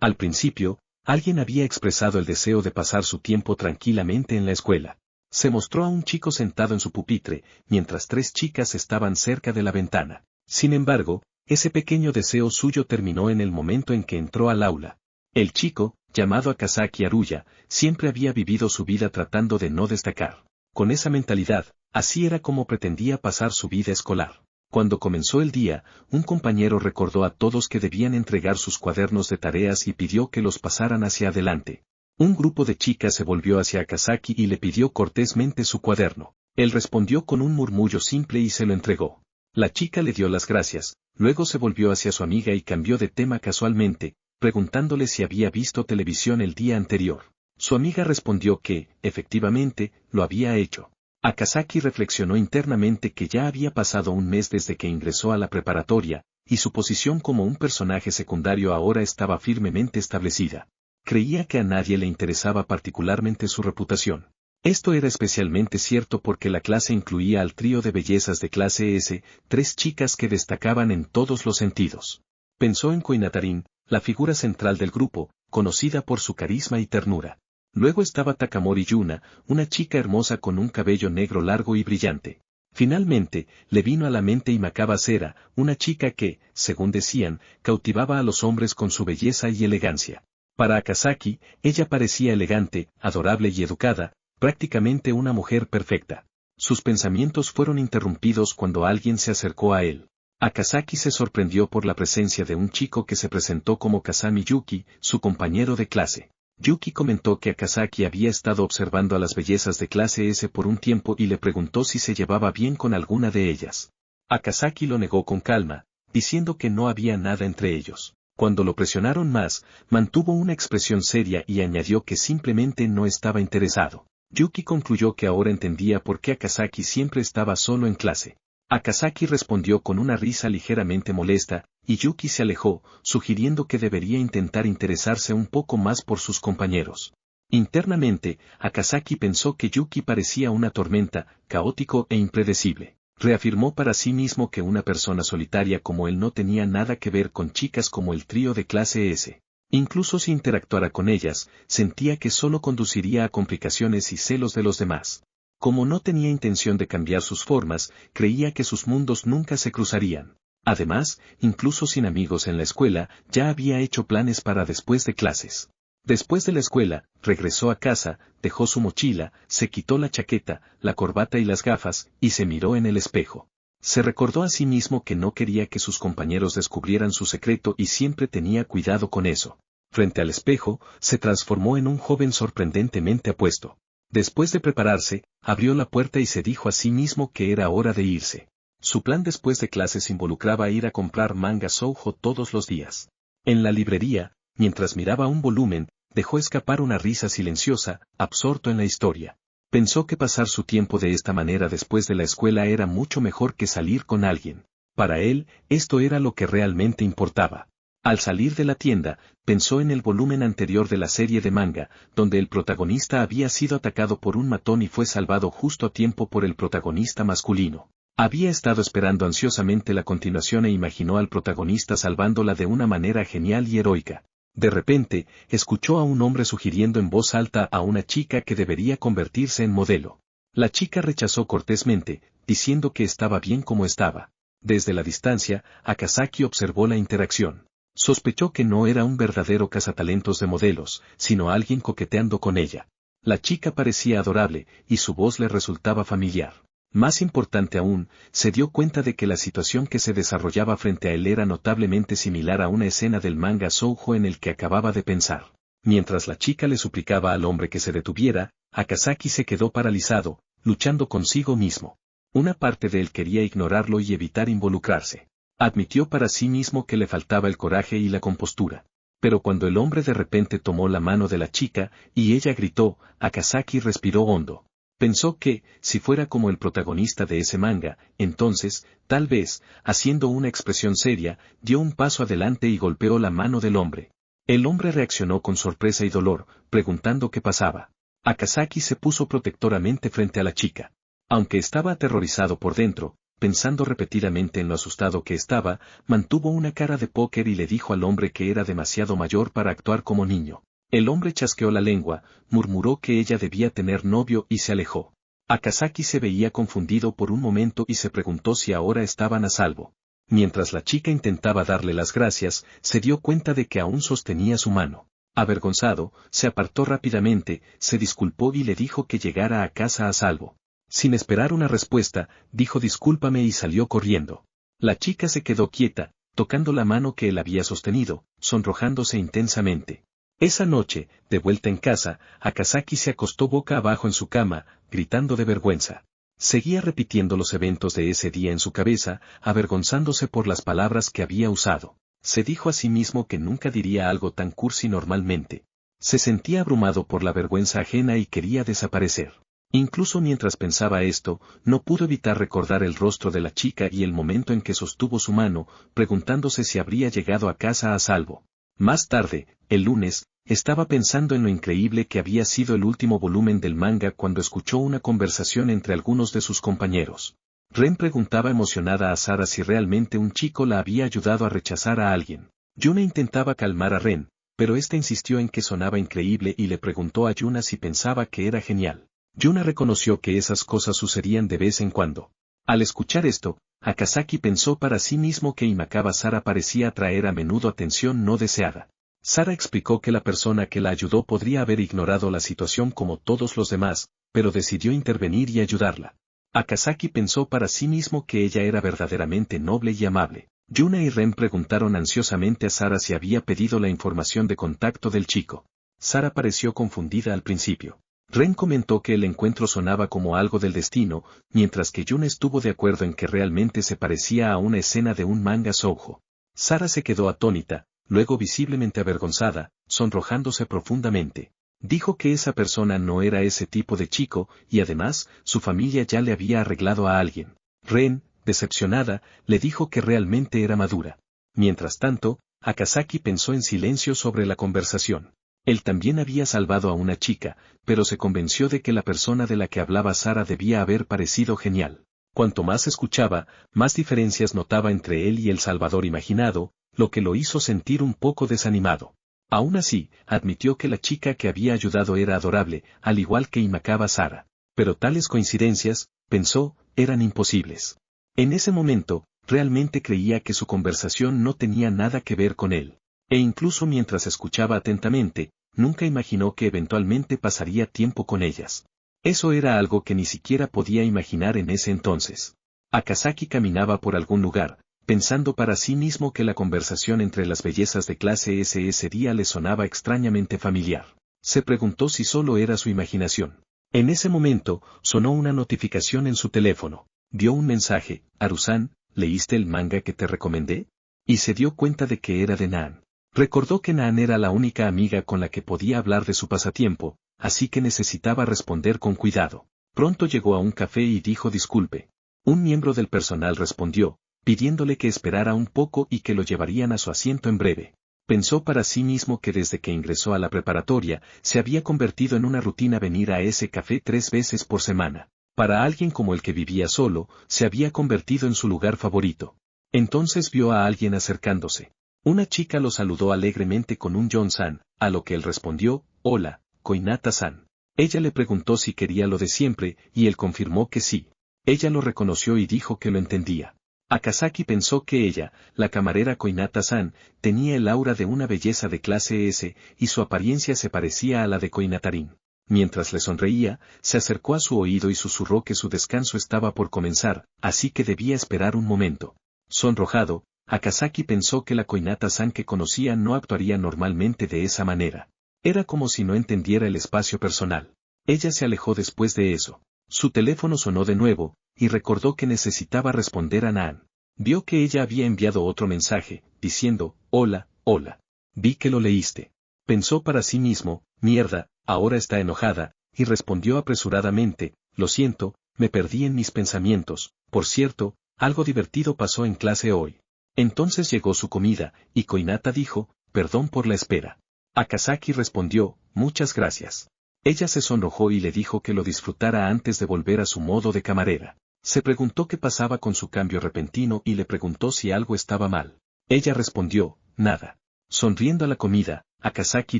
Al principio, alguien había expresado el deseo de pasar su tiempo tranquilamente en la escuela. Se mostró a un chico sentado en su pupitre, mientras 3 chicas estaban cerca de la ventana. Sin embargo, ese pequeño deseo suyo terminó en el momento en que entró al aula. El chico, llamado Akazaki Haruya, siempre había vivido su vida tratando de no destacar. Con esa mentalidad, así era como pretendía pasar su vida escolar. Cuando comenzó el día, un compañero recordó a todos que debían entregar sus cuadernos de tareas y pidió que los pasaran hacia adelante. Un grupo de chicas se volvió hacia Akazaki y le pidió cortésmente su cuaderno. Él respondió con un murmullo simple y se lo entregó. La chica le dio las gracias, luego se volvió hacia su amiga y cambió de tema casualmente, preguntándole si había visto televisión el día anterior. Su amiga respondió que, efectivamente, lo había hecho. Akazaki reflexionó internamente que ya había pasado un mes desde que ingresó a la preparatoria, y su posición como un personaje secundario ahora estaba firmemente establecida. Creía que a nadie le interesaba particularmente su reputación. Esto era especialmente cierto porque la clase incluía al trío de bellezas de clase S, 3 chicas que destacaban en todos los sentidos. Pensó en Koinatarin, la figura central del grupo, conocida por su carisma y ternura. Luego estaba Takamori Yuna, una chica hermosa con un cabello negro largo y brillante. Finalmente, le vino a la mente Imakaba Sera, una chica que, según decían, cautivaba a los hombres con su belleza y elegancia. Para Akazaki, ella parecía elegante, adorable y educada, prácticamente una mujer perfecta. Sus pensamientos fueron interrumpidos cuando alguien se acercó a él. Akazaki se sorprendió por la presencia de un chico que se presentó como Kazami Yuki, su compañero de clase. Yuki comentó que Akazaki había estado observando a las bellezas de clase S por un tiempo y le preguntó si se llevaba bien con alguna de ellas. Akazaki lo negó con calma, diciendo que no había nada entre ellos. Cuando lo presionaron más, mantuvo una expresión seria y añadió que simplemente no estaba interesado. Yuki concluyó que ahora entendía por qué Akazaki siempre estaba solo en clase. Akazaki respondió con una risa ligeramente molesta, y Yuki se alejó, sugiriendo que debería intentar interesarse un poco más por sus compañeros. Internamente, Akazaki pensó que Yuki parecía una tormenta, caótico e impredecible. Reafirmó para sí mismo que una persona solitaria como él no tenía nada que ver con chicas como el trío de clase S. Incluso si interactuara con ellas, sentía que solo conduciría a complicaciones y celos de los demás. Como no tenía intención de cambiar sus formas, creía que sus mundos nunca se cruzarían. Además, incluso sin amigos en la escuela, ya había hecho planes para después de clases. Después de la escuela, regresó a casa, dejó su mochila, se quitó la chaqueta, la corbata y las gafas, y se miró en el espejo. Se recordó a sí mismo que no quería que sus compañeros descubrieran su secreto y siempre tenía cuidado con eso. Frente al espejo, se transformó en un joven sorprendentemente apuesto. Después de prepararse, abrió la puerta y se dijo a sí mismo que era hora de irse. Su plan después de clases involucraba ir a comprar manga shoujo todos los días. En la librería, mientras miraba un volumen, dejó escapar una risa silenciosa, absorto en la historia. Pensó que pasar su tiempo de esta manera después de la escuela era mucho mejor que salir con alguien. Para él, esto era lo que realmente importaba. Al salir de la tienda, pensó en el volumen anterior de la serie de manga, donde el protagonista había sido atacado por un matón y fue salvado justo a tiempo por el protagonista masculino. Había estado esperando ansiosamente la continuación e imaginó al protagonista salvándola de una manera genial y heroica. De repente, escuchó a un hombre sugiriendo en voz alta a una chica que debería convertirse en modelo. La chica rechazó cortésmente, diciendo que estaba bien como estaba. Desde la distancia, Akazaki observó la interacción. Sospechó que no era un verdadero cazatalentos de modelos, sino alguien coqueteando con ella. La chica parecía adorable, y su voz le resultaba familiar. Más importante aún, se dio cuenta de que la situación que se desarrollaba frente a él era notablemente similar a una escena del manga shoujo en el que acababa de pensar. Mientras la chica le suplicaba al hombre que se detuviera, Akazaki se quedó paralizado, luchando consigo mismo. Una parte de él quería ignorarlo y evitar involucrarse. Admitió para sí mismo que le faltaba el coraje y la compostura. Pero cuando el hombre de repente tomó la mano de la chica, y ella gritó, Akazaki respiró hondo. Pensó que, si fuera como el protagonista de ese manga, entonces, tal vez, haciendo una expresión seria, dio un paso adelante y golpeó la mano del hombre. El hombre reaccionó con sorpresa y dolor, preguntando qué pasaba. Akazaki se puso protectoramente frente a la chica. Aunque estaba aterrorizado por dentro, pensando repetidamente en lo asustado que estaba, mantuvo una cara de póker y le dijo al hombre que era demasiado mayor para actuar como niño. El hombre chasqueó la lengua, murmuró que ella debía tener novio y se alejó. Akazaki se veía confundido por un momento y se preguntó si ahora estaban a salvo. Mientras la chica intentaba darle las gracias, se dio cuenta de que aún sostenía su mano. Avergonzado, se apartó rápidamente, se disculpó y le dijo que llegara a casa a salvo. Sin esperar una respuesta, dijo discúlpame y salió corriendo. La chica se quedó quieta, tocando la mano que él había sostenido, sonrojándose intensamente. Esa noche, de vuelta en casa, Akazaki se acostó boca abajo en su cama, gritando de vergüenza. Seguía repitiendo los eventos de ese día en su cabeza, avergonzándose por las palabras que había usado. Se dijo a sí mismo que nunca diría algo tan cursi normalmente. Se sentía abrumado por la vergüenza ajena y quería desaparecer. Incluso mientras pensaba esto, no pudo evitar recordar el rostro de la chica y el momento en que sostuvo su mano, preguntándose si habría llegado a casa a salvo. Más tarde, el lunes, estaba pensando en lo increíble que había sido el último volumen del manga cuando escuchó una conversación entre algunos de sus compañeros. Ren preguntaba emocionada a Sara si realmente un chico la había ayudado a rechazar a alguien. Yuna intentaba calmar a Ren, pero ésta insistió en que sonaba increíble y le preguntó a Yuna si pensaba que era genial. Yuna reconoció que esas cosas sucedían de vez en cuando. Al escuchar esto, Akazaki pensó para sí mismo que Imakawa Sara parecía atraer a menudo atención no deseada. Sara explicó que la persona que la ayudó podría haber ignorado la situación como todos los demás, pero decidió intervenir y ayudarla. Akazaki pensó para sí mismo que ella era verdaderamente noble y amable. Yuna y Ren preguntaron ansiosamente a Sara si había pedido la información de contacto del chico. Sara pareció confundida al principio. Ren comentó que el encuentro sonaba como algo del destino, mientras que Yuna estuvo de acuerdo en que realmente se parecía a una escena de un manga shoujo. Sara se quedó atónita, luego visiblemente avergonzada, sonrojándose profundamente. Dijo que esa persona no era ese tipo de chico, y además, su familia ya le había arreglado a alguien. Ren, decepcionada, le dijo que realmente era madura. Mientras tanto, Akazaki pensó en silencio sobre la conversación. Él también había salvado a una chica, pero se convenció de que la persona de la que hablaba Sara debía haber parecido genial. Cuanto más escuchaba, más diferencias notaba entre él y el Salvador imaginado, lo que lo hizo sentir un poco desanimado. Aún así, admitió que la chica que había ayudado era adorable, al igual que Imakawa Sara. Pero tales coincidencias, pensó, eran imposibles. En ese momento, realmente creía que su conversación no tenía nada que ver con él. E incluso mientras escuchaba atentamente, nunca imaginó que eventualmente pasaría tiempo con ellas. Eso era algo que ni siquiera podía imaginar en ese entonces. Akazaki caminaba por algún lugar, pensando para sí mismo que la conversación entre las bellezas de clase S ese día le sonaba extrañamente familiar. Se preguntó si solo era su imaginación. En ese momento, sonó una notificación en su teléfono. Vio un mensaje: Harusan, ¿leíste el manga que te recomendé? Y se dio cuenta de que era de Nan. Recordó que Nan era la única amiga con la que podía hablar de su pasatiempo, así que necesitaba responder con cuidado. Pronto llegó a un café y dijo disculpe. Un miembro del personal respondió, pidiéndole que esperara un poco y que lo llevarían a su asiento en breve. Pensó para sí mismo que desde que ingresó a la preparatoria, se había convertido en una rutina venir a ese café 3 veces por semana. Para alguien como el que vivía solo, se había convertido en su lugar favorito. Entonces vio a alguien acercándose. Una chica lo saludó alegremente con un Jon-san, a lo que él respondió, hola, Koinata-san. Ella le preguntó si quería lo de siempre, y él confirmó que sí. Ella lo reconoció y dijo que lo entendía. Akazaki pensó que ella, la camarera Koinata-san, tenía el aura de una belleza de clase S, y su apariencia se parecía a la de Koinatarin. Mientras le sonreía, se acercó a su oído y susurró que su descanso estaba por comenzar, así que debía esperar un momento. Sonrojado, Akazaki pensó que la Koinata-san que conocía no actuaría normalmente de esa manera. Era como si no entendiera el espacio personal. Ella se alejó después de eso. Su teléfono sonó de nuevo, y recordó que necesitaba responder a Nan. Vio que ella había enviado otro mensaje, diciendo, hola, hola. Vi que lo leíste. Pensó para sí mismo, mierda, ahora está enojada, y respondió apresuradamente, lo siento, me perdí en mis pensamientos, por cierto, algo divertido pasó en clase hoy. Entonces llegó su comida, y Koinata dijo, perdón por la espera. Akazaki respondió, muchas gracias. Ella se sonrojó y le dijo que lo disfrutara antes de volver a su modo de camarera. Se preguntó qué pasaba con su cambio repentino y le preguntó si algo estaba mal. Ella respondió, nada. Sonriendo a la comida, Akazaki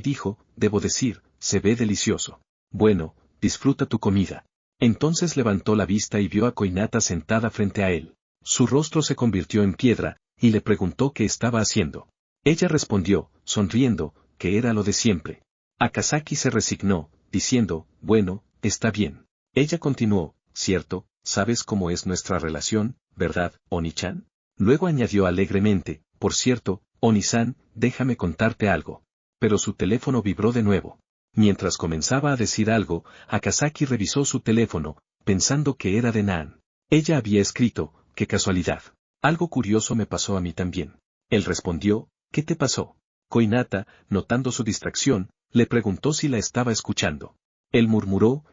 dijo, debo decir, se ve delicioso. Bueno, disfruta tu comida. Entonces levantó la vista y vio a Koinata sentada frente a él. Su rostro se convirtió en piedra, y le preguntó qué estaba haciendo. Ella respondió, sonriendo, que era lo de siempre. Akazaki se resignó, diciendo, bueno, está bien. Ella continuó, cierto, sabes cómo es nuestra relación, ¿verdad, Oni-chan? Luego añadió alegremente, por cierto, Oni-san, déjame contarte algo. Pero su teléfono vibró de nuevo. Mientras comenzaba a decir algo, Akazaki revisó su teléfono, pensando que era de Nan. Ella había escrito, qué casualidad. Algo curioso me pasó a mí también. Él respondió, ¿qué te pasó? Koinata, notando su distracción, le preguntó si la estaba escuchando. Él murmuró,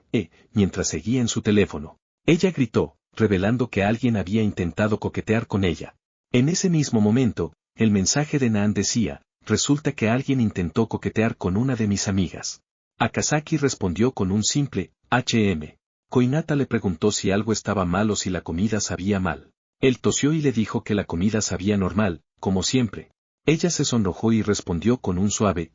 mientras seguía en su teléfono. Ella gritó, revelando que alguien había intentado coquetear con ella. En ese mismo momento, el mensaje de Nan decía, resulta que alguien intentó coquetear con una de mis amigas. Akazaki respondió con un simple, HM. Koinata le preguntó si algo estaba mal o si la comida sabía mal. Él tosió y le dijo que la comida sabía normal, como siempre. Ella se sonrojó y respondió con un suave,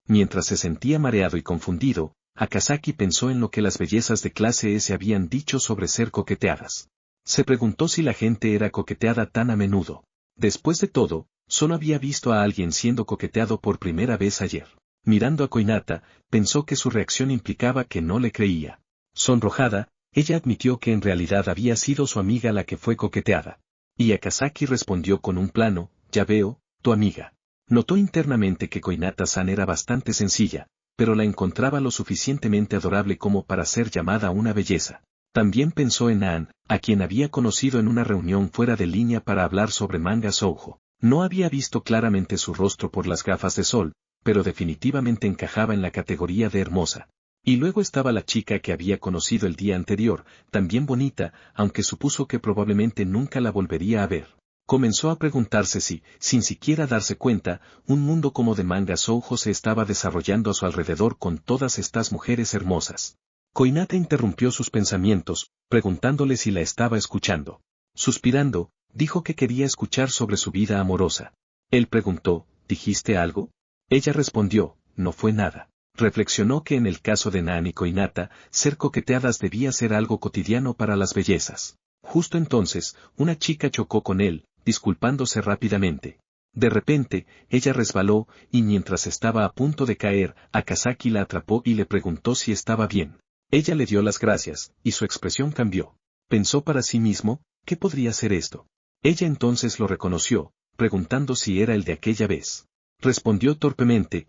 Mientras se sentía mareado y confundido, Akazaki pensó en lo que las bellezas de clase S habían dicho sobre ser coqueteadas. Se preguntó si la gente era coqueteada tan a menudo. Después de todo, solo había visto a alguien siendo coqueteado por primera vez ayer. Mirando a Koinata, pensó que su reacción implicaba que no le creía. Sonrojada, ella admitió que en realidad había sido su amiga la que fue coqueteada. Y Akazaki respondió con un plano, ya veo, tu amiga. Notó internamente que Koinata-san era bastante sencilla, pero la encontraba lo suficientemente adorable como para ser llamada una belleza. También pensó en Ann, a quien había conocido en una reunión fuera de línea para hablar sobre manga shoujo. No había visto claramente su rostro por las gafas de sol, pero definitivamente encajaba en la categoría de hermosa. Y luego estaba la chica que había conocido el día anterior, también bonita, aunque supuso que probablemente nunca la volvería a ver. Comenzó a preguntarse si, sin siquiera darse cuenta, un mundo como de manga shoujo se estaba desarrollando a su alrededor con todas estas mujeres hermosas. Koinata interrumpió sus pensamientos, preguntándole si la estaba escuchando. Suspirando, dijo que quería escuchar sobre su vida amorosa. Él preguntó, ¿dijiste algo? Ella respondió, no fue nada. Reflexionó que en el caso de Nan y Koinata, ser coqueteadas debía ser algo cotidiano para las bellezas. Justo entonces, una chica chocó con él, disculpándose rápidamente. De repente, ella resbaló, y mientras estaba a punto de caer, Akazaki la atrapó y le preguntó si estaba bien. Ella le dio las gracias, y su expresión cambió. Pensó para sí mismo, ¿qué podría ser esto? Ella entonces lo reconoció, preguntando si era el de aquella vez. Respondió torpemente,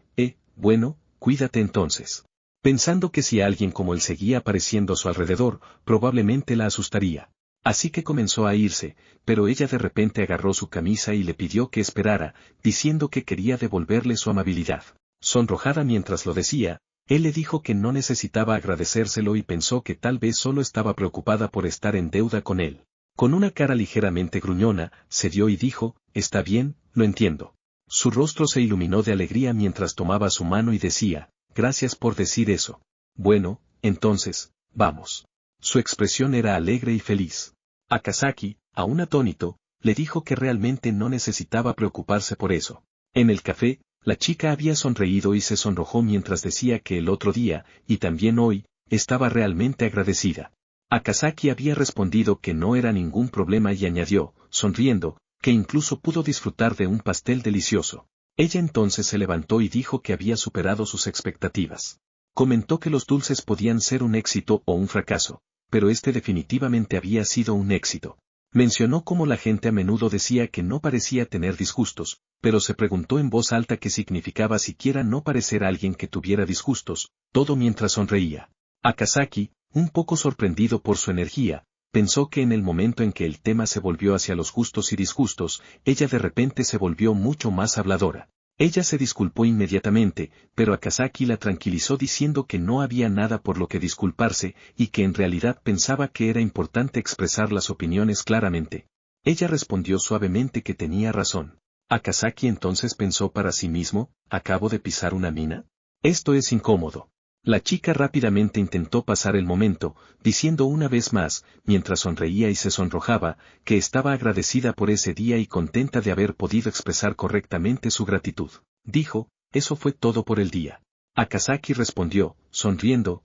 bueno, cuídate entonces. Pensando que si alguien como él seguía apareciendo a su alrededor, probablemente la asustaría. Así que comenzó a irse, pero ella de repente agarró su camisa y le pidió que esperara, diciendo que quería devolverle su amabilidad. Sonrojada mientras lo decía, él le dijo que no necesitaba agradecérselo y pensó que tal vez solo estaba preocupada por estar en deuda con él. Con una cara ligeramente gruñona, cedió y dijo, está bien, lo entiendo. Su rostro se iluminó de alegría mientras tomaba su mano y decía, gracias por decir eso. Bueno, entonces, vamos. Su expresión era alegre y feliz. Akazaki, aún atónito, le dijo que realmente no necesitaba preocuparse por eso. En el café, la chica había sonreído y se sonrojó mientras decía que el otro día, y también hoy, estaba realmente agradecida. Akazaki había respondido que no era ningún problema y añadió, sonriendo, que incluso pudo disfrutar de un pastel delicioso. Ella entonces se levantó y dijo que había superado sus expectativas. Comentó que los dulces podían ser un éxito o un fracaso, pero este definitivamente había sido un éxito. Mencionó cómo la gente a menudo decía que no parecía tener disgustos, pero se preguntó en voz alta qué significaba siquiera no parecer alguien que tuviera disgustos, todo mientras sonreía. Akazaki, un poco sorprendido por su energía, pensó que en el momento en que el tema se volvió hacia los gustos y disgustos, ella de repente se volvió mucho más habladora. Ella se disculpó inmediatamente, pero Akazaki la tranquilizó diciendo que no había nada por lo que disculparse y que en realidad pensaba que era importante expresar las opiniones claramente. Ella respondió suavemente que tenía razón. Akazaki entonces pensó para sí mismo, ¿acabo de pisar una mina? Esto es incómodo. La chica rápidamente intentó pasar el momento, diciendo una vez más, mientras sonreía y se sonrojaba, que estaba agradecida por ese día y contenta de haber podido expresar correctamente su gratitud. Dijo, eso fue todo por el día. Akazaki respondió, sonriendo,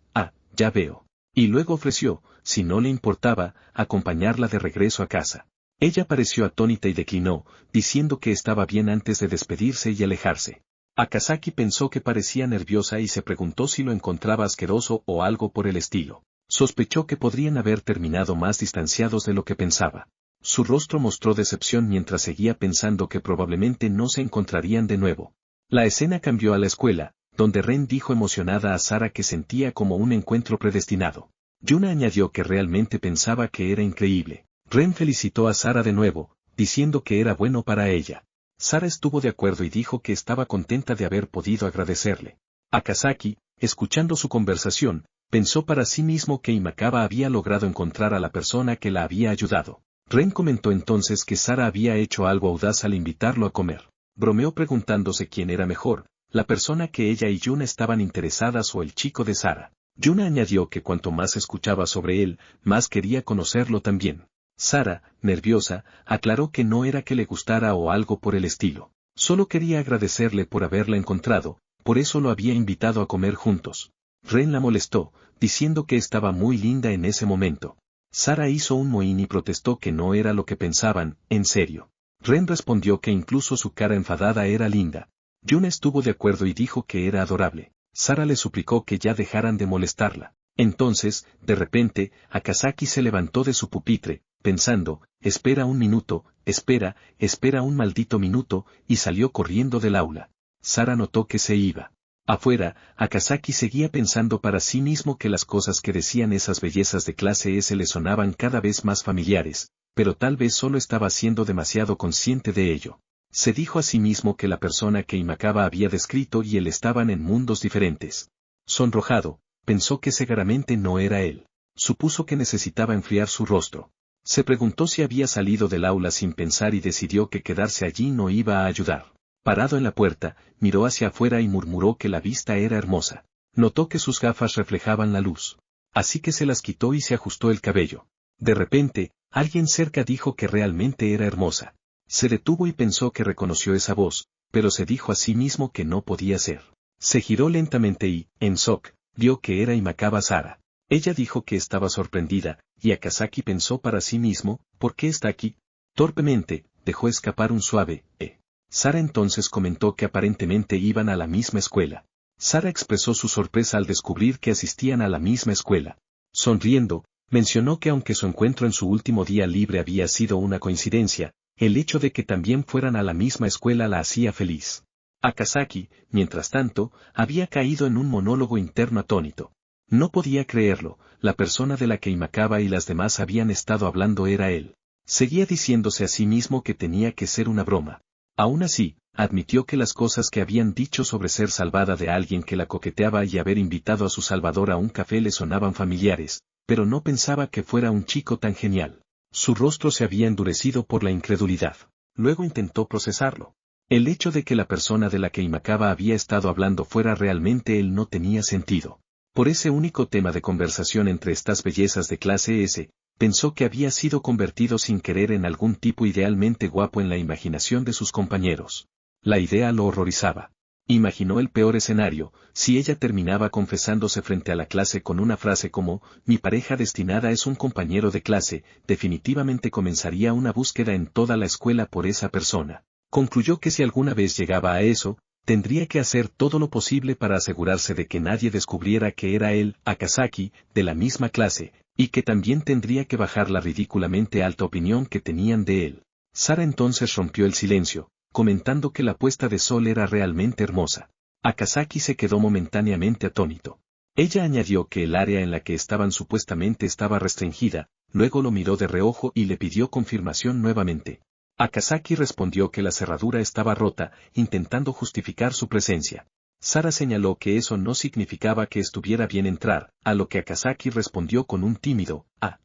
ya veo. Y luego ofreció, si no le importaba, acompañarla de regreso a casa. Ella pareció atónita y declinó, diciendo que estaba bien antes de despedirse y alejarse. Akazaki pensó que parecía nerviosa y se preguntó si lo encontraba asqueroso o algo por el estilo. Sospechó que podrían haber terminado más distanciados de lo que pensaba. Su rostro mostró decepción mientras seguía pensando que probablemente no se encontrarían de nuevo. La escena cambió a la escuela, donde Ren dijo emocionada a Sara que sentía como un encuentro predestinado. Yuna añadió que realmente pensaba que era increíble. Ren felicitó a Sara de nuevo, diciendo que era bueno para ella. Sara estuvo de acuerdo y dijo que estaba contenta de haber podido agradecerle. Akazaki, escuchando su conversación, pensó para sí mismo que Himakawa había logrado encontrar a la persona que la había ayudado. Ren comentó entonces que Sara había hecho algo audaz al invitarlo a comer. Bromeó preguntándose quién era mejor, la persona que ella y Yuna estaban interesadas o el chico de Sara. Yuna añadió que cuanto más escuchaba sobre él, más quería conocerlo también. Sara, nerviosa, aclaró que no era que le gustara o algo por el estilo. Solo quería agradecerle por haberla encontrado, por eso lo había invitado a comer juntos. Ren la molestó, diciendo que estaba muy linda en ese momento. Sara hizo un mohín y protestó que no era lo que pensaban, en serio. Ren respondió que incluso su cara enfadada era linda. Yuna estuvo de acuerdo y dijo que era adorable. Sara le suplicó que ya dejaran de molestarla. Entonces, de repente, Akazaki se levantó de su pupitre, pensando, espera un minuto, espera un maldito minuto, y salió corriendo del aula. Sara notó que se iba. Afuera, Akazaki seguía pensando para sí mismo que las cosas que decían esas bellezas de clase S le sonaban cada vez más familiares, pero tal vez solo estaba siendo demasiado consciente de ello. Se dijo a sí mismo que la persona que Himakawa había descrito y él estaban en mundos diferentes. Sonrojado, pensó que seguramente no era él. Supuso que necesitaba enfriar su rostro. Se preguntó si había salido del aula sin pensar y decidió que quedarse allí no iba a ayudar. Parado en la puerta, miró hacia afuera y murmuró que la vista era hermosa. Notó que sus gafas reflejaban la luz. Así que se las quitó y se ajustó el cabello. De repente, alguien cerca dijo que realmente era hermosa. Se detuvo y pensó que reconoció esa voz, pero se dijo a sí mismo que no podía ser. Se giró lentamente y, en shock, vio que era Himakawa Sara. Ella dijo que estaba sorprendida, y Akazaki pensó para sí mismo, ¿por qué está aquí? Torpemente, dejó escapar un suave, Sara entonces comentó que aparentemente iban a la misma escuela. Sara expresó su sorpresa al descubrir que asistían a la misma escuela. Sonriendo, mencionó que aunque su encuentro en su último día libre había sido una coincidencia, el hecho de que también fueran a la misma escuela la hacía feliz. Akazaki, mientras tanto, había caído en un monólogo interno atónito. No podía creerlo, la persona de la que Himakawa y las demás habían estado hablando era él. Seguía diciéndose a sí mismo que tenía que ser una broma. Aún así, admitió que las cosas que habían dicho sobre ser salvada de alguien que la coqueteaba y haber invitado a su salvador a un café le sonaban familiares, pero no pensaba que fuera un chico tan genial. Su rostro se había endurecido por la incredulidad. Luego intentó procesarlo. El hecho de que la persona de la que Himakawa había estado hablando fuera realmente él no tenía sentido. Por ese único tema de conversación entre estas bellezas de clase S, pensó que había sido convertido sin querer en algún tipo idealmente guapo en la imaginación de sus compañeros. La idea lo horrorizaba. Imaginó el peor escenario, si ella terminaba confesándose frente a la clase con una frase como, mi pareja destinada es un compañero de clase, definitivamente comenzaría una búsqueda en toda la escuela por esa persona. Concluyó que si alguna vez llegaba a eso, tendría que hacer todo lo posible para asegurarse de que nadie descubriera que era él, Akazaki, de la misma clase, y que también tendría que bajar la ridículamente alta opinión que tenían de él. Sara entonces rompió el silencio, comentando que la puesta de sol era realmente hermosa. Akazaki se quedó momentáneamente atónito. Ella añadió que el área en la que estaban supuestamente estaba restringida, luego lo miró de reojo y le pidió confirmación nuevamente. Akazaki respondió que la cerradura estaba rota, intentando justificar su presencia. Sara señaló que eso no significaba que estuviera bien entrar, a lo que Akazaki respondió con un tímido,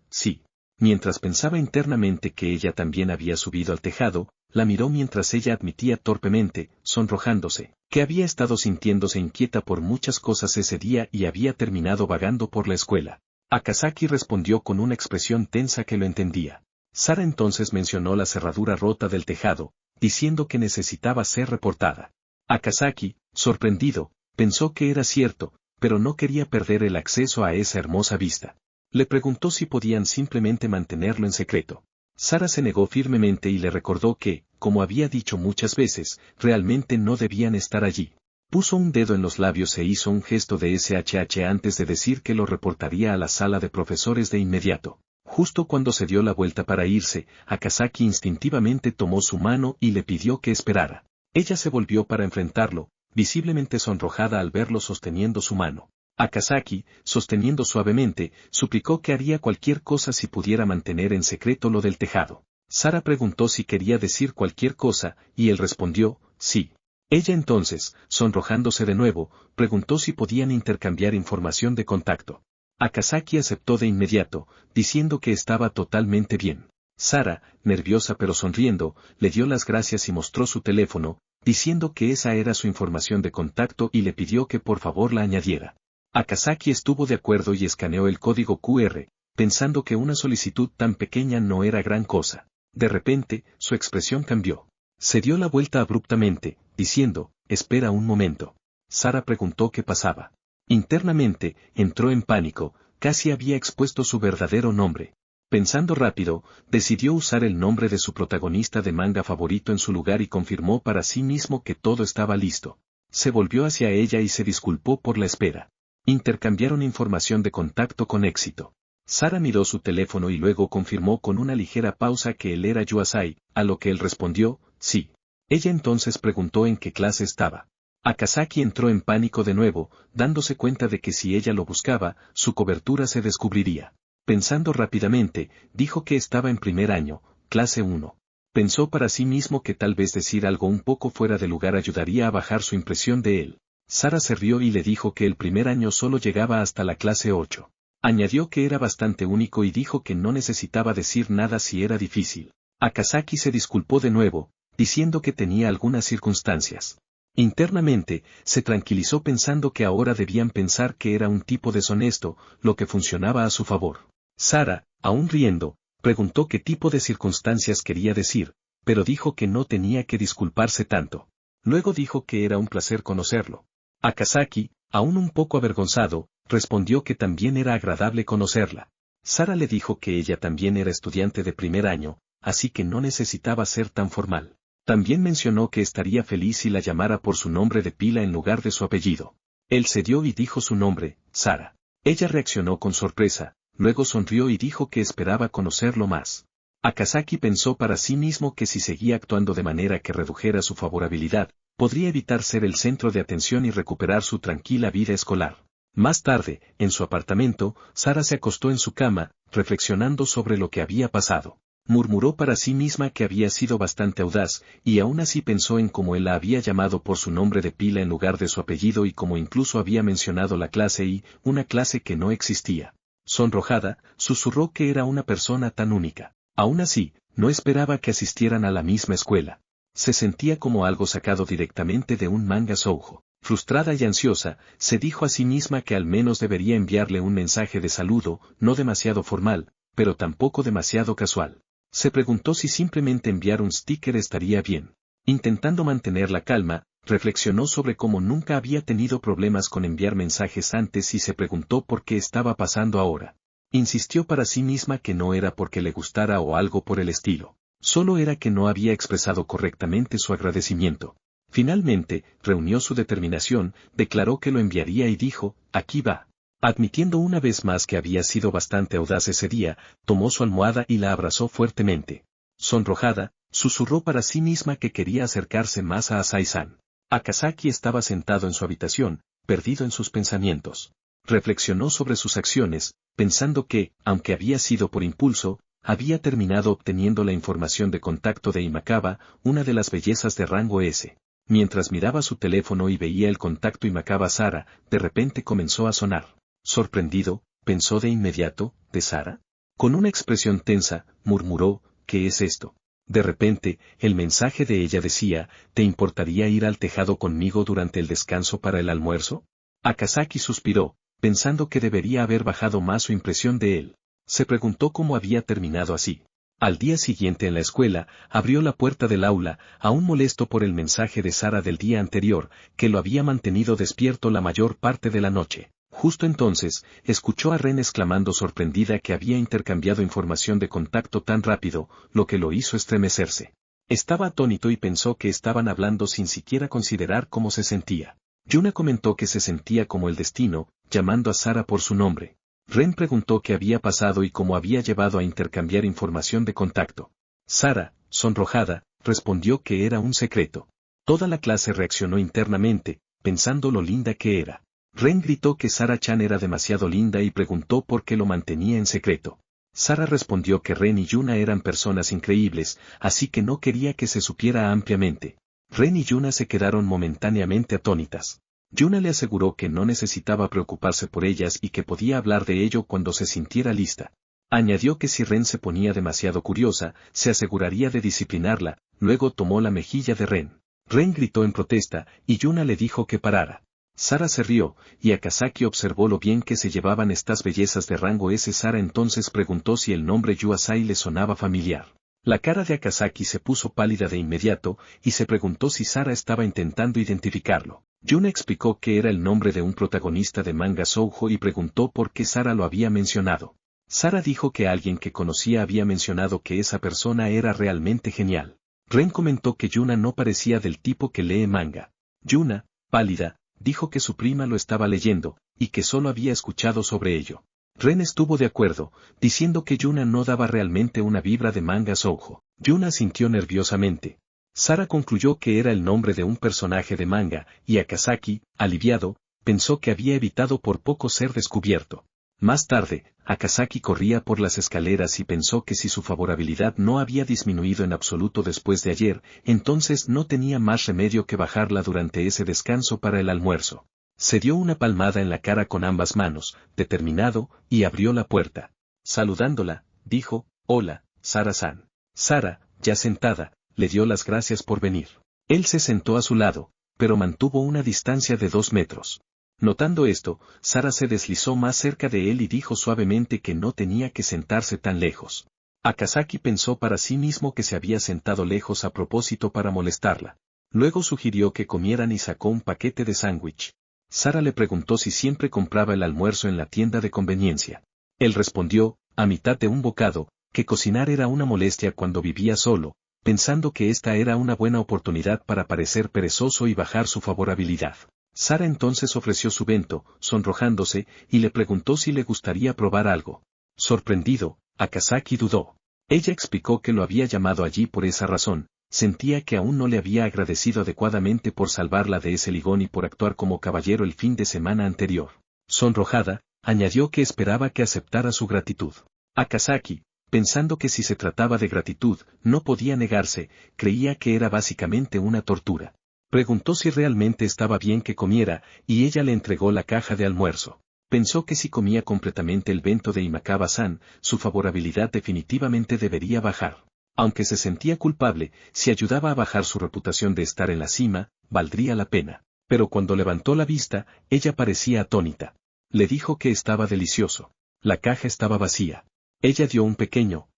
sí. Mientras pensaba internamente que ella también había subido al tejado, la miró mientras ella admitía torpemente, sonrojándose, que había estado sintiéndose inquieta por muchas cosas ese día y había terminado vagando por la escuela. Akazaki respondió con una expresión tensa que lo entendía. Sara entonces mencionó la cerradura rota del tejado, diciendo que necesitaba ser reportada. Akazaki, sorprendido, pensó que era cierto, pero no quería perder el acceso a esa hermosa vista. Le preguntó si podían simplemente mantenerlo en secreto. Sara se negó firmemente y le recordó que, como había dicho muchas veces, realmente no debían estar allí. Puso un dedo en los labios e hizo un gesto de SHH antes de decir que lo reportaría a la sala de profesores de inmediato. Justo cuando se dio la vuelta para irse, Akazaki instintivamente tomó su mano y le pidió que esperara. Ella se volvió para enfrentarlo, visiblemente sonrojada al verlo sosteniendo su mano. Akazaki, sosteniendo suavemente, suplicó que haría cualquier cosa si pudiera mantener en secreto lo del tejado. Sara preguntó si quería decir cualquier cosa, y él respondió, sí. Ella entonces, sonrojándose de nuevo, preguntó si podían intercambiar información de contacto. Akazaki aceptó de inmediato, diciendo que estaba totalmente bien. Sara, nerviosa pero sonriendo, le dio las gracias y mostró su teléfono, diciendo que esa era su información de contacto y le pidió que por favor la añadiera. Akazaki estuvo de acuerdo y escaneó el código QR, pensando que una solicitud tan pequeña no era gran cosa. De repente, su expresión cambió. Se dio la vuelta abruptamente, diciendo, espera un momento. Sara preguntó qué pasaba. Internamente, entró en pánico, casi había expuesto su verdadero nombre. Pensando rápido, decidió usar el nombre de su protagonista de manga favorito en su lugar y confirmó para sí mismo que todo estaba listo. Se volvió hacia ella y se disculpó por la espera. Intercambiaron información de contacto con éxito. Sara miró su teléfono y luego confirmó con una ligera pausa que él era Yuasai, a lo que él respondió, sí. Ella entonces preguntó en qué clase estaba. Akazaki entró en pánico de nuevo, dándose cuenta de que si ella lo buscaba, su cobertura se descubriría. Pensando rápidamente, dijo que estaba en primer año, clase 1. Pensó para sí mismo que tal vez decir algo un poco fuera de lugar ayudaría a bajar su impresión de él. Sara se rió y le dijo que el primer año solo llegaba hasta la clase 8. Añadió que era bastante único y dijo que no necesitaba decir nada si era difícil. Akazaki se disculpó de nuevo, diciendo que tenía algunas circunstancias. Internamente, se tranquilizó pensando que ahora debían pensar que era un tipo deshonesto, lo que funcionaba a su favor. Sara, aún riendo, preguntó qué tipo de circunstancias quería decir, pero dijo que no tenía que disculparse tanto. Luego dijo que era un placer conocerlo. Akazaki, aún un poco avergonzado, respondió que también era agradable conocerla. Sara le dijo que ella también era estudiante de primer año, así que no necesitaba ser tan formal. También mencionó que estaría feliz si la llamara por su nombre de pila en lugar de su apellido. Él cedió y dijo su nombre, Sara. Ella reaccionó con sorpresa, luego sonrió y dijo que esperaba conocerlo más. Akazaki pensó para sí mismo que si seguía actuando de manera que redujera su favorabilidad, podría evitar ser el centro de atención y recuperar su tranquila vida escolar. Más tarde, en su apartamento, Sara se acostó en su cama, reflexionando sobre lo que había pasado. Murmuró para sí misma que había sido bastante audaz, y aún así pensó en cómo él la había llamado por su nombre de pila en lugar de su apellido y cómo incluso había mencionado la clase y, una clase que no existía. Sonrojada, susurró que era una persona tan única. Aún así, no esperaba que asistieran a la misma escuela. Se sentía como algo sacado directamente de un manga shoujo. Frustrada y ansiosa, se dijo a sí misma que al menos debería enviarle un mensaje de saludo, no demasiado formal, pero tampoco demasiado casual. Se preguntó si simplemente enviar un sticker estaría bien. Intentando mantener la calma, reflexionó sobre cómo nunca había tenido problemas con enviar mensajes antes y se preguntó por qué estaba pasando ahora. Insistió para sí misma que no era porque le gustara o algo por el estilo. Solo era que no había expresado correctamente su agradecimiento. Finalmente, reunió su determinación, declaró que lo enviaría y dijo, aquí va. Admitiendo una vez más que había sido bastante audaz ese día, tomó su almohada y la abrazó fuertemente. Sonrojada, susurró para sí misma que quería acercarse más a Asai-san. Akazaki estaba sentado en su habitación, perdido en sus pensamientos. Reflexionó sobre sus acciones, pensando que, aunque había sido por impulso, había terminado obteniendo la información de contacto de Imakaba, una de las bellezas de rango S. Mientras miraba su teléfono y veía el contacto Imakaba Sara, de repente comenzó a sonar. Sorprendido, pensó de inmediato, ¿de Sara? Con una expresión tensa, murmuró, ¿qué es esto? De repente, el mensaje de ella decía, ¿te importaría ir al tejado conmigo durante el descanso para el almuerzo? Akazaki suspiró, pensando que debería haber bajado más su impresión de él. Se preguntó cómo había terminado así. Al día siguiente en la escuela, abrió la puerta del aula, aún molesto por el mensaje de Sara del día anterior, que lo había mantenido despierto la mayor parte de la noche. Justo entonces, escuchó a Ren exclamando sorprendida que había intercambiado información de contacto tan rápido, lo que lo hizo estremecerse. Estaba atónito y pensó que estaban hablando sin siquiera considerar cómo se sentía. Yuna comentó que se sentía como el destino, llamando a Sara por su nombre. Ren preguntó qué había pasado y cómo había llevado a intercambiar información de contacto. Sara, sonrojada, respondió que era un secreto. Toda la clase reaccionó internamente, pensando lo linda que era. Ren gritó que Sara-chan era demasiado linda y preguntó por qué lo mantenía en secreto. Sara respondió que Ren y Yuna eran personas increíbles, así que no quería que se supiera ampliamente. Ren y Yuna se quedaron momentáneamente atónitas. Yuna le aseguró que no necesitaba preocuparse por ellas y que podía hablar de ello cuando se sintiera lista. Añadió que si Ren se ponía demasiado curiosa, se aseguraría de disciplinarla, luego tomó la mejilla de Ren. Ren gritó en protesta, y Yuna le dijo que parara. Sara se rió, y Akazaki observó lo bien que se llevaban estas bellezas de rango S. Sara entonces preguntó si el nombre Yuasai le sonaba familiar. La cara de Akazaki se puso pálida de inmediato, y se preguntó si Sara estaba intentando identificarlo. Yuna explicó que era el nombre de un protagonista de manga shoujo y preguntó por qué Sara lo había mencionado. Sara dijo que alguien que conocía había mencionado que esa persona era realmente genial. Ren comentó que Yuna no parecía del tipo que lee manga. Yuna, pálida, dijo que su prima lo estaba leyendo, y que solo había escuchado sobre ello. Ren estuvo de acuerdo, diciendo que Yuna no daba realmente una vibra de manga shoujo. Yuna sintió nerviosamente. Sara concluyó que era el nombre de un personaje de manga, y Akazaki, aliviado, pensó que había evitado por poco ser descubierto. Más tarde, Akazaki corría por las escaleras y pensó que si su favorabilidad no había disminuido en absoluto después de ayer, entonces no tenía más remedio que bajarla durante ese descanso para el almuerzo. Se dio una palmada en la cara con ambas manos, determinado, y abrió la puerta. Saludándola, dijo, «Hola, Sara-san». Sara, ya sentada, le dio las gracias por venir. Él se sentó a su lado, pero mantuvo una distancia de 2 metros. Notando esto, Sara se deslizó más cerca de él y dijo suavemente que no tenía que sentarse tan lejos. Akazaki pensó para sí mismo que se había sentado lejos a propósito para molestarla. Luego sugirió que comieran y sacó un paquete de sándwich. Sara le preguntó si siempre compraba el almuerzo en la tienda de conveniencia. Él respondió, a mitad de un bocado, que cocinar era una molestia cuando vivía solo, pensando que esta era una buena oportunidad para parecer perezoso y bajar su favorabilidad. Sara entonces ofreció su bento, sonrojándose, y le preguntó si le gustaría probar algo. Sorprendido, Akazaki dudó. Ella explicó que lo había llamado allí por esa razón, sentía que aún no le había agradecido adecuadamente por salvarla de ese ligón y por actuar como caballero el fin de semana anterior. Sonrojada, añadió que esperaba que aceptara su gratitud. Akazaki, pensando que si se trataba de gratitud, no podía negarse, creía que era básicamente una tortura. Preguntó si realmente estaba bien que comiera, y ella le entregó la caja de almuerzo. Pensó que si comía completamente el bento de Imakawa-san, su favorabilidad definitivamente debería bajar. Aunque se sentía culpable, si ayudaba a bajar su reputación de estar en la cima, valdría la pena. Pero cuando levantó la vista, ella parecía atónita. Le dijo que estaba delicioso. La caja estaba vacía. Ella dio un pequeño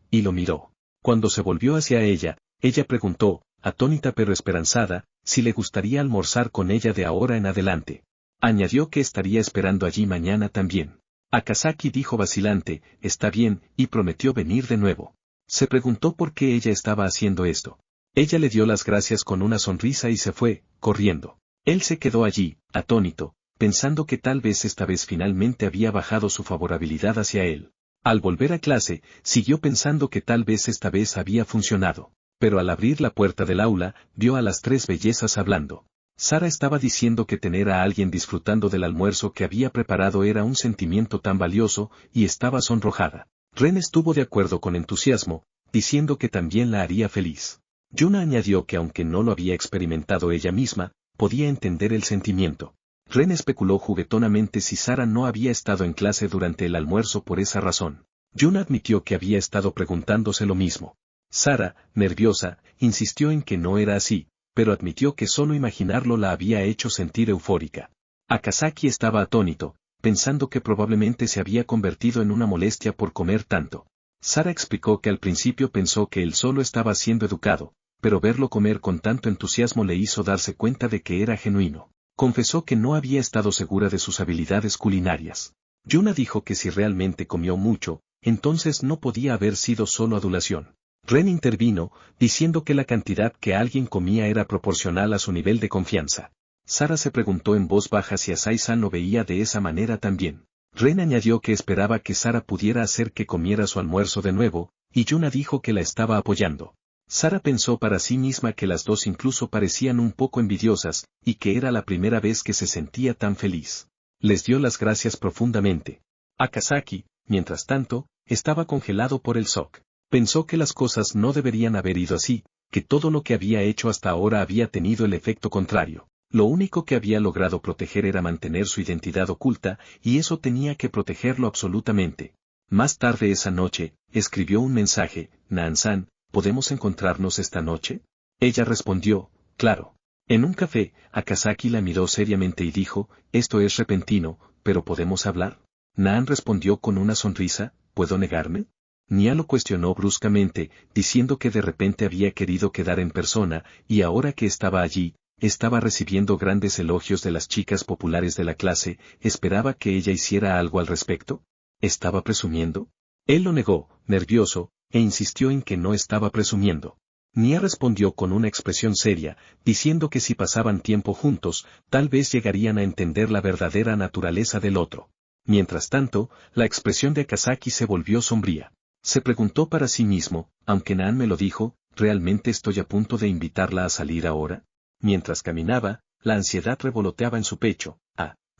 y lo miró. Cuando se volvió hacia ella, ella preguntó, atónita pero esperanzada, si le gustaría almorzar con ella de ahora en adelante. Añadió que estaría esperando allí mañana también. Akazaki dijo vacilante, está bien, y prometió venir de nuevo. Se preguntó por qué ella estaba haciendo esto. Ella le dio las gracias con una sonrisa y se fue, corriendo. Él se quedó allí, atónito, pensando que tal vez esta vez finalmente había bajado su favorabilidad hacia él. Al volver a clase, siguió pensando que tal vez esta vez había funcionado. Pero al abrir la puerta del aula, vio a las 3 bellezas hablando. Sara estaba diciendo que tener a alguien disfrutando del almuerzo que había preparado era un sentimiento tan valioso, y estaba sonrojada. Ren estuvo de acuerdo con entusiasmo, diciendo que también la haría feliz. Yuna añadió que aunque no lo había experimentado ella misma, podía entender el sentimiento. Ren especuló juguetonamente si Sara no había estado en clase durante el almuerzo por esa razón. Jun admitió que había estado preguntándose lo mismo. Sara, nerviosa, insistió en que no era así, pero admitió que solo imaginarlo la había hecho sentir eufórica. Akazaki estaba atónito, pensando que probablemente se había convertido en una molestia por comer tanto. Sara explicó que al principio pensó que él solo estaba siendo educado, pero verlo comer con tanto entusiasmo le hizo darse cuenta de que era genuino. Confesó que no había estado segura de sus habilidades culinarias. Yuna dijo que si realmente comió mucho, entonces no podía haber sido solo adulación. Ren intervino, diciendo que la cantidad que alguien comía era proporcional a su nivel de confianza. Sara se preguntó en voz baja si Asai-san lo veía de esa manera también. Ren añadió que esperaba que Sara pudiera hacer que comiera su almuerzo de nuevo, y Yuna dijo que la estaba apoyando. Sara pensó para sí misma que las dos incluso parecían un poco envidiosas, y que era la primera vez que se sentía tan feliz. Les dio las gracias profundamente. Akazaki, mientras tanto, estaba congelado por el shock. Pensó que las cosas no deberían haber ido así, que todo lo que había hecho hasta ahora había tenido el efecto contrario. Lo único que había logrado proteger era mantener su identidad oculta, y eso tenía que protegerlo absolutamente. Más tarde esa noche, escribió un mensaje: Naan-san, ¿podemos encontrarnos esta noche? Ella respondió, claro. En un café, Akazaki la miró seriamente y dijo, esto es repentino, pero ¿podemos hablar? Naan respondió con una sonrisa, ¿puedo negarme? Nia lo cuestionó bruscamente, diciendo que de repente había querido quedar en persona, y ahora que estaba allí, estaba recibiendo grandes elogios de las chicas populares de la clase, ¿esperaba que ella hiciera algo al respecto? ¿Estaba presumiendo? Él lo negó, nervioso, e insistió en que no estaba presumiendo. Nia respondió con una expresión seria, diciendo que si pasaban tiempo juntos, tal vez llegarían a entender la verdadera naturaleza del otro. Mientras tanto, la expresión de Akazaki se volvió sombría. Se preguntó para sí mismo, aunque Naan me lo dijo, ¿realmente estoy a punto de invitarla a salir ahora? Mientras caminaba, la ansiedad revoloteaba en su pecho.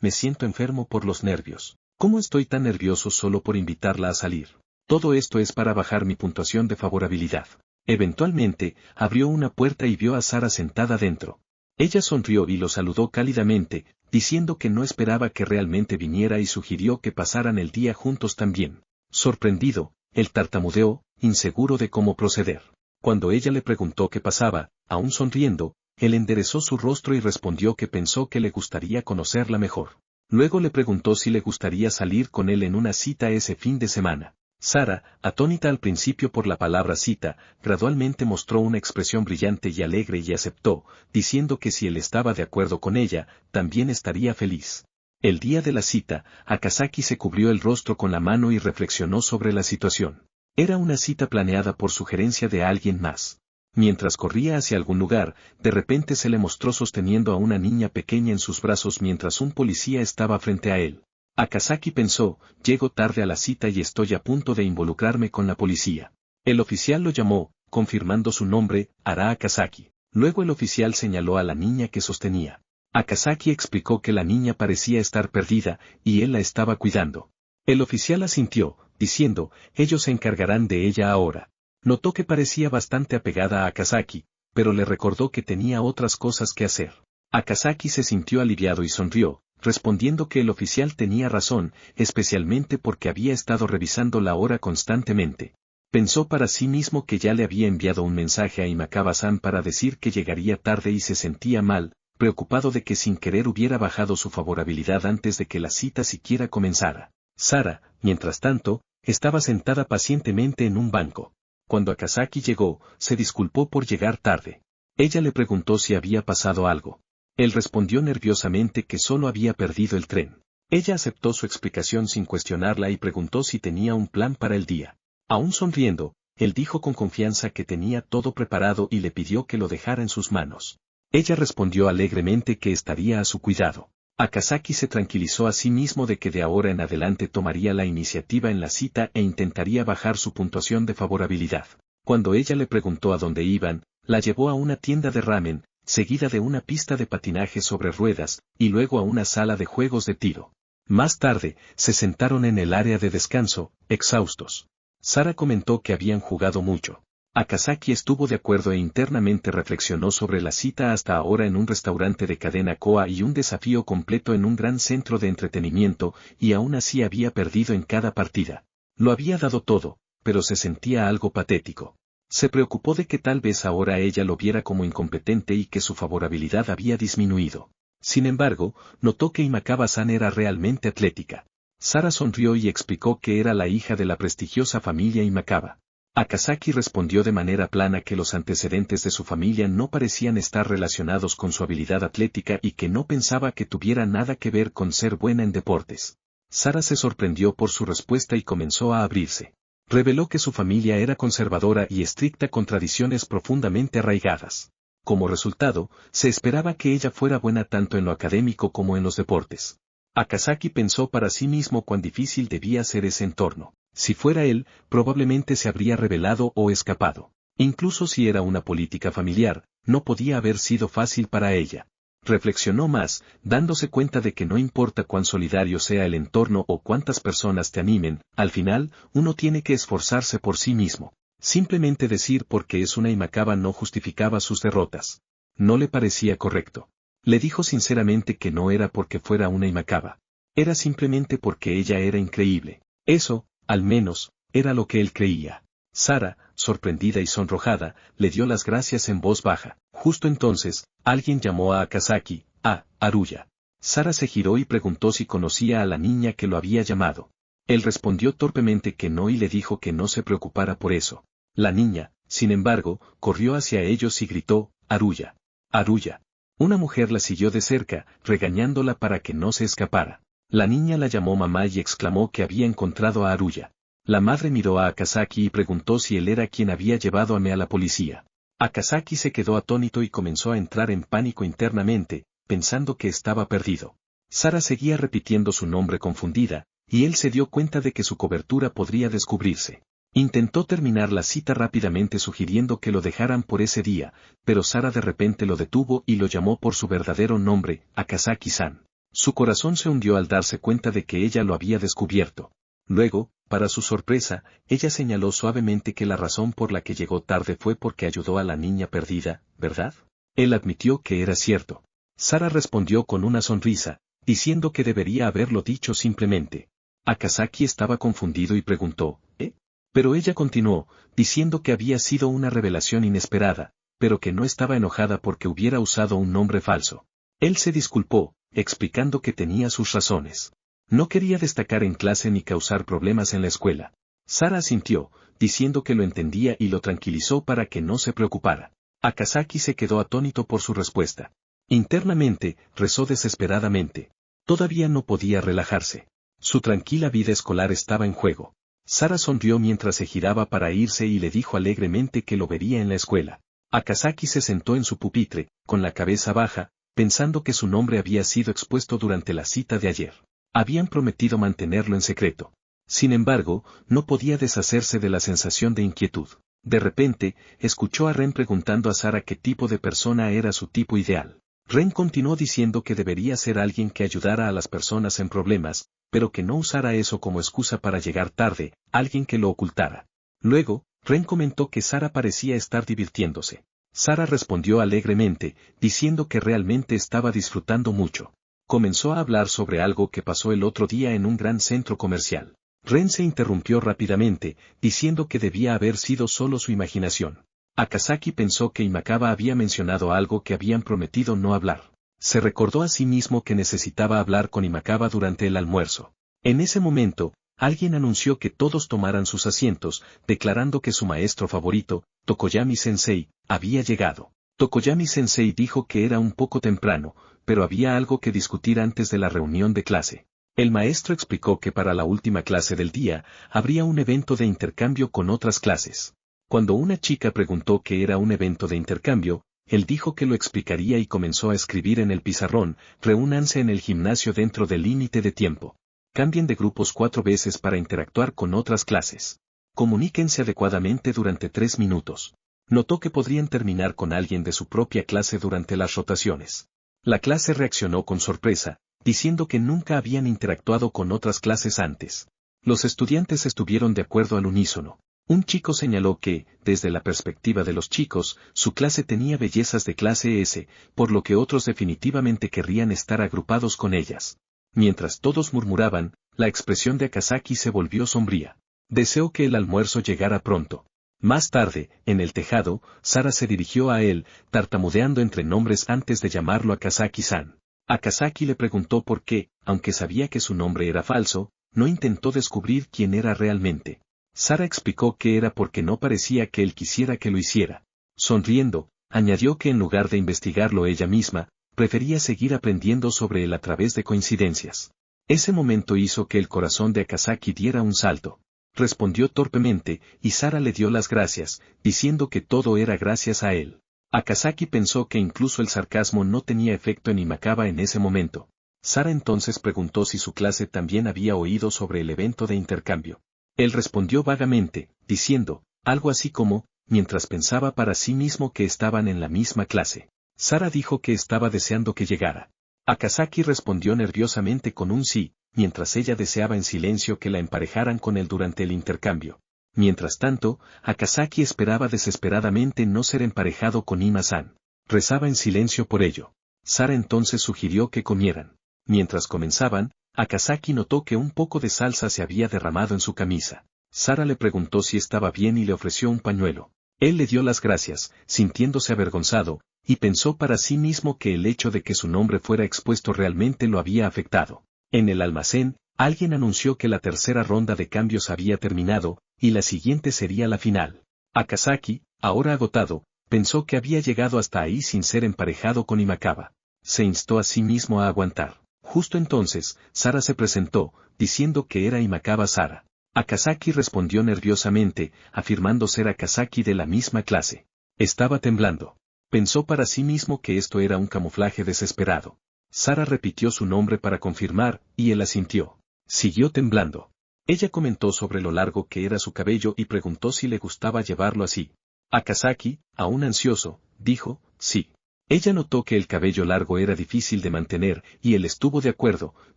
Me siento enfermo por los nervios. ¿Cómo estoy tan nervioso solo por invitarla a salir? Todo esto es para bajar mi puntuación de favorabilidad. Eventualmente, abrió una puerta y vio a Sara sentada dentro. Ella sonrió y lo saludó cálidamente, diciendo que no esperaba que realmente viniera y sugirió que pasaran el día juntos también. Sorprendido, él tartamudeó, inseguro de cómo proceder. Cuando ella le preguntó qué pasaba, aún sonriendo, él enderezó su rostro y respondió que pensó que le gustaría conocerla mejor. Luego le preguntó si le gustaría salir con él en una cita ese fin de semana. Sara, atónita al principio por la palabra cita, gradualmente mostró una expresión brillante y alegre y aceptó, diciendo que si él estaba de acuerdo con ella, también estaría feliz. El día de la cita, Akazaki se cubrió el rostro con la mano y reflexionó sobre la situación. Era una cita planeada por sugerencia de alguien más. Mientras corría hacia algún lugar, de repente se le mostró sosteniendo a una niña pequeña en sus brazos mientras un policía estaba frente a él. Akazaki pensó, llego tarde a la cita y estoy a punto de involucrarme con la policía. El oficial lo llamó, confirmando su nombre, Ara Akazaki. Luego el oficial señaló a la niña que sostenía. Akazaki explicó que la niña parecía estar perdida, y él la estaba cuidando. El oficial asintió, diciendo, ellos se encargarán de ella ahora. Notó que parecía bastante apegada a Akazaki, pero le recordó que tenía otras cosas que hacer. Akazaki se sintió aliviado y sonrió, respondiendo que el oficial tenía razón, especialmente porque había estado revisando la hora constantemente. Pensó para sí mismo que ya le había enviado un mensaje a Imakawa-san para decir que llegaría tarde y se sentía mal, preocupado de que sin querer hubiera bajado su favorabilidad antes de que la cita siquiera comenzara. Sara, mientras tanto, estaba sentada pacientemente en un banco. Cuando Akazaki llegó, se disculpó por llegar tarde. Ella le preguntó si había pasado algo. Él respondió nerviosamente que solo había perdido el tren. Ella aceptó su explicación sin cuestionarla y preguntó si tenía un plan para el día. Aún sonriendo, él dijo con confianza que tenía todo preparado y le pidió que lo dejara en sus manos. Ella respondió alegremente que estaría a su cuidado. Akazaki se tranquilizó a sí mismo de que de ahora en adelante tomaría la iniciativa en la cita e intentaría bajar su puntuación de favorabilidad. Cuando ella le preguntó a dónde iban, la llevó a una tienda de ramen, seguida de una pista de patinaje sobre ruedas, y luego a una sala de juegos de tiro. Más tarde, se sentaron en el área de descanso, exhaustos. Sara comentó que habían jugado mucho. Akazaki estuvo de acuerdo e internamente reflexionó sobre la cita hasta ahora en un restaurante de cadena Koa y un desafío completo en un gran centro de entretenimiento, y aún así había perdido en cada partida. Lo había dado todo, pero se sentía algo patético. Se preocupó de que tal vez ahora ella lo viera como incompetente y que su favorabilidad había disminuido. Sin embargo, notó que Imakaba-san era realmente atlética. Sara sonrió y explicó que era la hija de la prestigiosa familia Imakaba. Akazaki respondió de manera plana que los antecedentes de su familia no parecían estar relacionados con su habilidad atlética y que no pensaba que tuviera nada que ver con ser buena en deportes. Sara se sorprendió por su respuesta y comenzó a abrirse. Reveló que su familia era conservadora y estricta con tradiciones profundamente arraigadas. Como resultado, se esperaba que ella fuera buena tanto en lo académico como en los deportes. Akazaki pensó para sí mismo cuán difícil debía ser ese entorno. Si fuera él, probablemente se habría rebelado o escapado. Incluso si era una política familiar, no podía haber sido fácil para ella. Reflexionó más, dándose cuenta de que no importa cuán solidario sea el entorno o cuántas personas te animen, al final, uno tiene que esforzarse por sí mismo. Simplemente decir porque es una Imakaba no justificaba sus derrotas. No le parecía correcto. Le dijo sinceramente que no era porque fuera una Imakaba. Era simplemente porque ella era increíble. Eso, al menos, era lo que él creía. Sara, sorprendida y sonrojada, le dio las gracias en voz baja. Justo entonces, alguien llamó a Akazaki, a Haruya. Sara se giró y preguntó si conocía a la niña que lo había llamado. Él respondió torpemente que no y le dijo que no se preocupara por eso. La niña, sin embargo, corrió hacia ellos y gritó, Haruya. Haruya. Una mujer la siguió de cerca, regañándola para que no se escapara. La niña la llamó mamá y exclamó que había encontrado a Haruya. La madre miró a Akazaki y preguntó si él era quien había llevado a Ame a la policía. Akazaki se quedó atónito y comenzó a entrar en pánico internamente, pensando que estaba perdido. Sara seguía repitiendo su nombre confundida, y él se dio cuenta de que su cobertura podría descubrirse. Intentó terminar la cita rápidamente sugiriendo que lo dejaran por ese día, pero Sara de repente lo detuvo y lo llamó por su verdadero nombre, Akazaki-san. Su corazón se hundió al darse cuenta de que ella lo había descubierto. Luego, para su sorpresa, ella señaló suavemente que la razón por la que llegó tarde fue porque ayudó a la niña perdida, ¿verdad? Él admitió que era cierto. Sara respondió con una sonrisa, diciendo que debería haberlo dicho simplemente. Akazaki estaba confundido y preguntó, ¿eh? Pero ella continuó, diciendo que había sido una revelación inesperada, pero que no estaba enojada porque hubiera usado un nombre falso. Él se disculpó, explicando que tenía sus razones. No quería destacar en clase ni causar problemas en la escuela. Sara asintió, diciendo que lo entendía y lo tranquilizó para que no se preocupara. Akazaki se quedó atónito por su respuesta. Internamente, rezó desesperadamente. Todavía no podía relajarse. Su tranquila vida escolar estaba en juego. Sara sonrió mientras se giraba para irse y le dijo alegremente que lo vería en la escuela. Akazaki se sentó en su pupitre, con la cabeza baja, pensando que su nombre había sido expuesto durante la cita de ayer. Habían prometido mantenerlo en secreto. Sin embargo, no podía deshacerse de la sensación de inquietud. De repente, escuchó a Ren preguntando a Sara qué tipo de persona era su tipo ideal. Ren continuó diciendo que debería ser alguien que ayudara a las personas en problemas, pero que no usara eso como excusa para llegar tarde, alguien que lo ocultara. Luego, Ren comentó que Sara parecía estar divirtiéndose. Sara respondió alegremente, diciendo que realmente estaba disfrutando mucho. Comenzó a hablar sobre algo que pasó el otro día en un gran centro comercial. Ren se interrumpió rápidamente, diciendo que debía haber sido solo su imaginación. Akazaki pensó que Imakaba había mencionado algo que habían prometido no hablar. Se recordó a sí mismo que necesitaba hablar con Imakaba durante el almuerzo. En ese momento, alguien anunció que todos tomaran sus asientos, declarando que su maestro favorito, Tokoyami-sensei, había llegado. Tokoyami-sensei dijo que era un poco temprano, pero había algo que discutir antes de la reunión de clase. El maestro explicó que para la última clase del día, habría un evento de intercambio con otras clases. Cuando una chica preguntó qué era un evento de intercambio, él dijo que lo explicaría y comenzó a escribir en el pizarrón, reúnanse en el gimnasio dentro del límite de tiempo. Cambien de grupos 4 veces para interactuar con otras clases. Comuníquense adecuadamente durante 3 minutos. Notó que podrían terminar con alguien de su propia clase durante las rotaciones. La clase reaccionó con sorpresa, diciendo que nunca habían interactuado con otras clases antes. Los estudiantes estuvieron de acuerdo al unísono. Un chico señaló que, desde la perspectiva de los chicos, su clase tenía bellezas de clase S, por lo que otros definitivamente querrían estar agrupados con ellas. Mientras todos murmuraban, la expresión de Akazaki se volvió sombría. Deseo que el almuerzo llegara pronto. Más tarde, en el tejado, Sara se dirigió a él, tartamudeando entre nombres antes de llamarlo Akazaki-san. Akazaki le preguntó por qué, aunque sabía que su nombre era falso, no intentó descubrir quién era realmente. Sara explicó que era porque no parecía que él quisiera que lo hiciera. Sonriendo, añadió que en lugar de investigarlo ella misma, prefería seguir aprendiendo sobre él a través de coincidencias. Ese momento hizo que el corazón de Akazaki diera un salto. Respondió torpemente, y Sara le dio las gracias, diciendo que todo era gracias a él. Akazaki pensó que incluso el sarcasmo no tenía efecto en Imakawa en ese momento. Sara entonces preguntó si su clase también había oído sobre el evento de intercambio. Él respondió vagamente, diciendo, algo así como, mientras pensaba para sí mismo que estaban en la misma clase. Sara dijo que estaba deseando que llegara. Akazaki respondió nerviosamente con un sí, mientras ella deseaba en silencio que la emparejaran con él durante el intercambio. Mientras tanto, Akazaki esperaba desesperadamente no ser emparejado con Ima-san. Rezaba en silencio por ello. Sara entonces sugirió que comieran. Mientras comenzaban, Akazaki notó que un poco de salsa se había derramado en su camisa. Sara le preguntó si estaba bien y le ofreció un pañuelo. Él le dio las gracias, sintiéndose avergonzado, y pensó para sí mismo que el hecho de que su nombre fuera expuesto realmente lo había afectado. En el almacén, alguien anunció que la tercera ronda de cambios había terminado, y la siguiente sería la final. Akazaki, ahora agotado, pensó que había llegado hasta ahí sin ser emparejado con Imakawa. Se instó a sí mismo a aguantar. Justo entonces, Sara se presentó, diciendo que era Imakawa Sara. Akazaki respondió nerviosamente, afirmando ser Akazaki de la misma clase. Estaba temblando. Pensó para sí mismo que esto era un camuflaje desesperado. Sara repitió su nombre para confirmar, y él asintió. Siguió temblando. Ella comentó sobre lo largo que era su cabello y preguntó si le gustaba llevarlo así. Akazaki, aún ansioso, dijo, sí. Ella notó que el cabello largo era difícil de mantener, y él estuvo de acuerdo,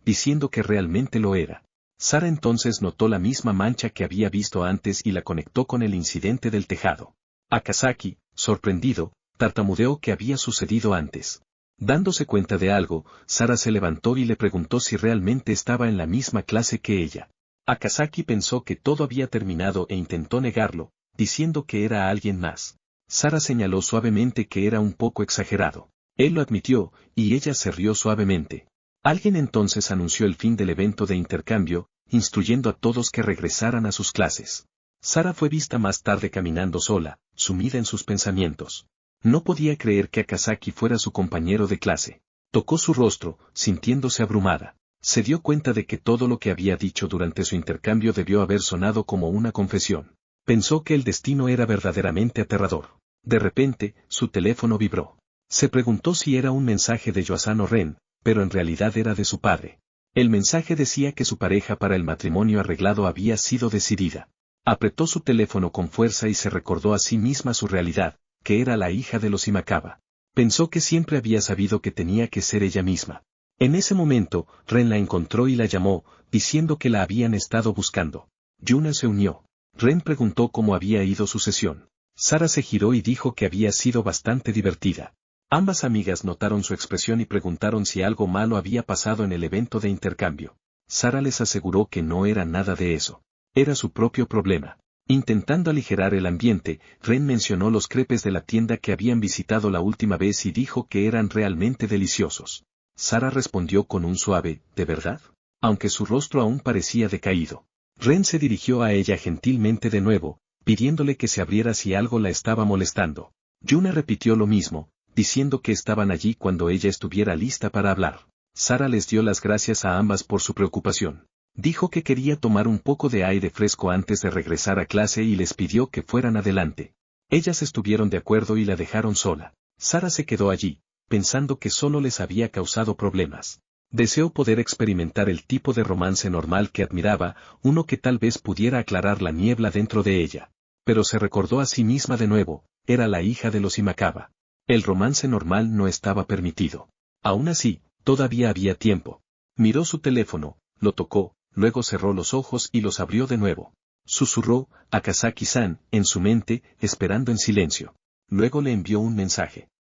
diciendo que realmente lo era. Sara entonces notó la misma mancha que había visto antes y la conectó con el incidente del tejado. Akazaki, sorprendido, tartamudeó qué había sucedido antes. Dándose cuenta de algo, Sara se levantó y le preguntó si realmente estaba en la misma clase que ella. Akazaki pensó que todo había terminado e intentó negarlo, diciendo que era alguien más. Sara señaló suavemente que era un poco exagerado. Él lo admitió, y ella se rió suavemente. Alguien entonces anunció el fin del evento de intercambio, instruyendo a todos que regresaran a sus clases. Sara fue vista más tarde caminando sola, sumida en sus pensamientos. No podía creer que Akazaki fuera su compañero de clase. Tocó su rostro, sintiéndose abrumada. Se dio cuenta de que todo lo que había dicho durante su intercambio debió haber sonado como una confesión. Pensó que el destino era verdaderamente aterrador. De repente, su teléfono vibró. Se preguntó si era un mensaje de Yoasano Ren, pero en realidad era de su padre. El mensaje decía que su pareja para el matrimonio arreglado había sido decidida. Apretó su teléfono con fuerza y se recordó a sí misma su realidad, que era la hija de los Imakawa. Pensó que siempre había sabido que tenía que ser ella misma. En ese momento, Ren la encontró y la llamó, diciendo que la habían estado buscando. Yuna se unió. Ren preguntó cómo había ido su sesión. Sara se giró y dijo que había sido bastante divertida. Ambas amigas notaron su expresión y preguntaron si algo malo había pasado en el evento de intercambio. Sara les aseguró que no era nada de eso. Era su propio problema. Intentando aligerar el ambiente, Ren mencionó los crepes de la tienda que habían visitado la última vez y dijo que eran realmente deliciosos. Sara respondió con un suave, ¿de verdad? Aunque su rostro aún parecía decaído. Ren se dirigió a ella gentilmente de nuevo, pidiéndole que se abriera si algo la estaba molestando. Yuna repitió lo mismo, diciendo que estaban allí cuando ella estuviera lista para hablar. Sara les dio las gracias a ambas por su preocupación. Dijo que quería tomar un poco de aire fresco antes de regresar a clase y les pidió que fueran adelante. Ellas estuvieron de acuerdo y la dejaron sola. Sara se quedó allí, pensando que solo les había causado problemas. Deseó poder experimentar el tipo de romance normal que admiraba, uno que tal vez pudiera aclarar la niebla dentro de ella. Pero se recordó a sí misma de nuevo, era la hija de los Imakawa. El romance normal no estaba permitido. Aún así, todavía había tiempo. Miró su teléfono, lo tocó, luego cerró los ojos y los abrió de nuevo. Susurró, Akazaki-san, en su mente, esperando en silencio. Luego le envió un mensaje.